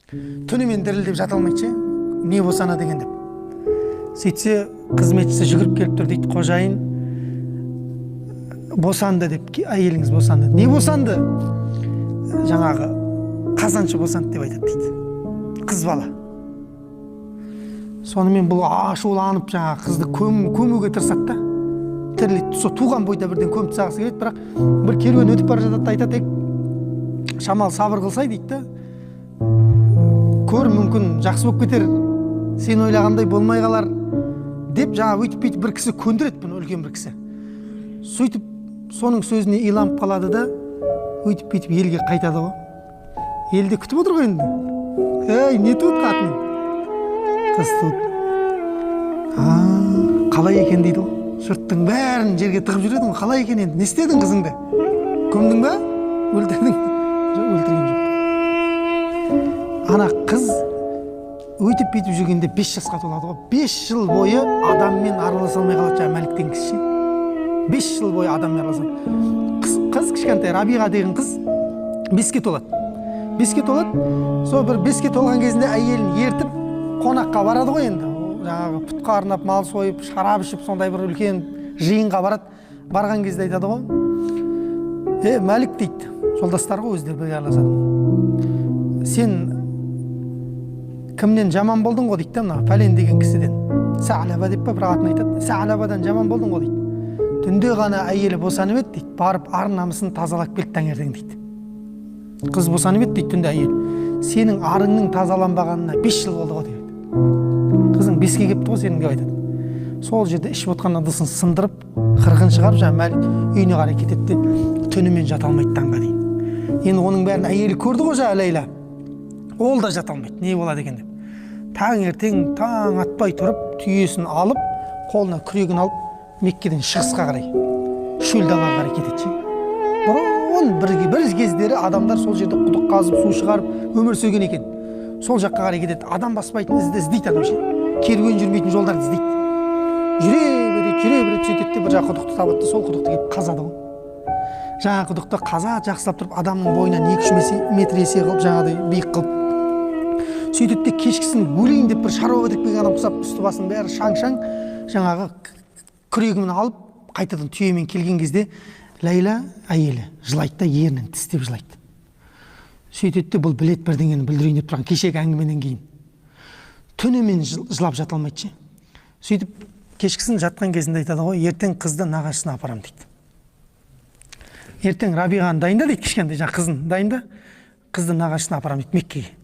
Түнімен дірілдеп жата алмайды, не босана деген деп. Сөйтсе қызметшісі жүгіріп келіп тұр дейді, қожайын босанды деп, әйеліңіз босанды. Не босанды? Жаңағы қазаншы босанды деп айтады дейді. Қыз бала. Сонымен бұл ашуланып жаңағы қызды көмуге тырысады да. Тіріледі. Сол туған бойда бірден көміп тастағысы келеді, бірақ бір керуен өтіп бара жатады, айтады, шамал сабыр қылсай дейді да. Көр, мүмкін жақсы болып кетер, сен ойлағандай болмай қалар деп жаңа өйтіп бүйтіп бір кісі көндіреді, бұны үлкен бір кісі. Сөйтіп соның сөзіне иланып қалады да, өйтіп бүйтіп елге қайтады ғой. Елде күтіп отыр ғой енді. Ей, не туыт қатын? Қыз туыт. Қалай екен дейді ғой. Жұрттың бәрін жерге тығып жүредің, қалай екен енді? Не істедің қызыңды? Көмдің ба? Өлтірдің? Жоқ, өлтірген жоқ. Ана қыз өйтіп бүйтіп жүргенде 5 жасқа толады ғой. 5 жыл бойы адаммен араласа алмай қалады, жаңа Мәліктен кіші. 5 жыл бойы адаммен араласа. Қыз кішкентай Рабиға деген қыз 5-ке толады. 5-ке толады. Сол бір 5-ке толған кезінде әйелін ертіп қонаққа барады ғой енді. Жаңағы пұтқа арнап мал сойып, шарап ішіп, сондай бір үлкен жиынға барады. Барған кезде айтады ғой. Мәлік дейді. Жолдастар ғой өздері бірге араласады. Сен кімнен жаман болдың ғой дейді, мына пәлен деген кісіден. Сәлаба деп па бір атын айтады. Сәлабадан жаман болдың ғой дейді. Түнде ғана әйелі босанып еді дейді. Барып ар намысын тазалап келді таңертең дейді. Қыз босанып еді дейді түнде әйел. Сенің арыңның тазаланбағанына 5 жыл болды ғой дейді. Қызың 5-ке келіпті ғой сенің деп айтады. Сол жерде ішіп отқан ыдысын сындырып, қырғын шығарып, жаңа Мәлік үйіне қарай кетеді, түнімен жата алмайды таңға дейін. Енді оның бәрін әйелі көрді ғой жаңа Лейла. Ол да жата алмайды, не болады екен деп. Таңертең таң атпай тұрып, түйесін алып, қолына күрегін алып, Меккеден шығысқа қарай, шөл далаға қарай кетеді. Бұрын бір кездері адамдар сол жерде құдық қазып, су шығарып, өмір сүрген екен. Сол жаққа қарай кетеді. Адам баспайтын ізді іздейді адам ше. Керуен жүрмейтін жолдарды іздейді. Жүре береді, сөйтеді, бір жақ құдықты табады, сол құдықты келіп қазады ғой. Жаңа құдықты қазады, жақсылап тұрып, адамның бойынан 2-3 метр есе қылып, жаңағыдай биік қылып. Сөйтеді, кешкісін өлейін деп бір шаруа бітіріп келген адам құсап, үсті басының бәрі шаң-шаң, жаңағы күрегімін алып, қайтадан түйемен келген кезде Лейла әйелі жылайды да, ерінен тістеп жылайды. Сөйтеді, бұл білет бірдеңені білдірейін деп тұрған кешегі әңгіменен кейін. Түнімен жылап жата алмайды ше. Сөйтіп, кешкісін жатқан кезінде айтады ғой, ертең қызды нағашысына апарам дейді. Ертең Рабиғаны дайында дейді, кішкентай жаңа қызын дайында, қызды нағашысына апарам дейді Меккеге.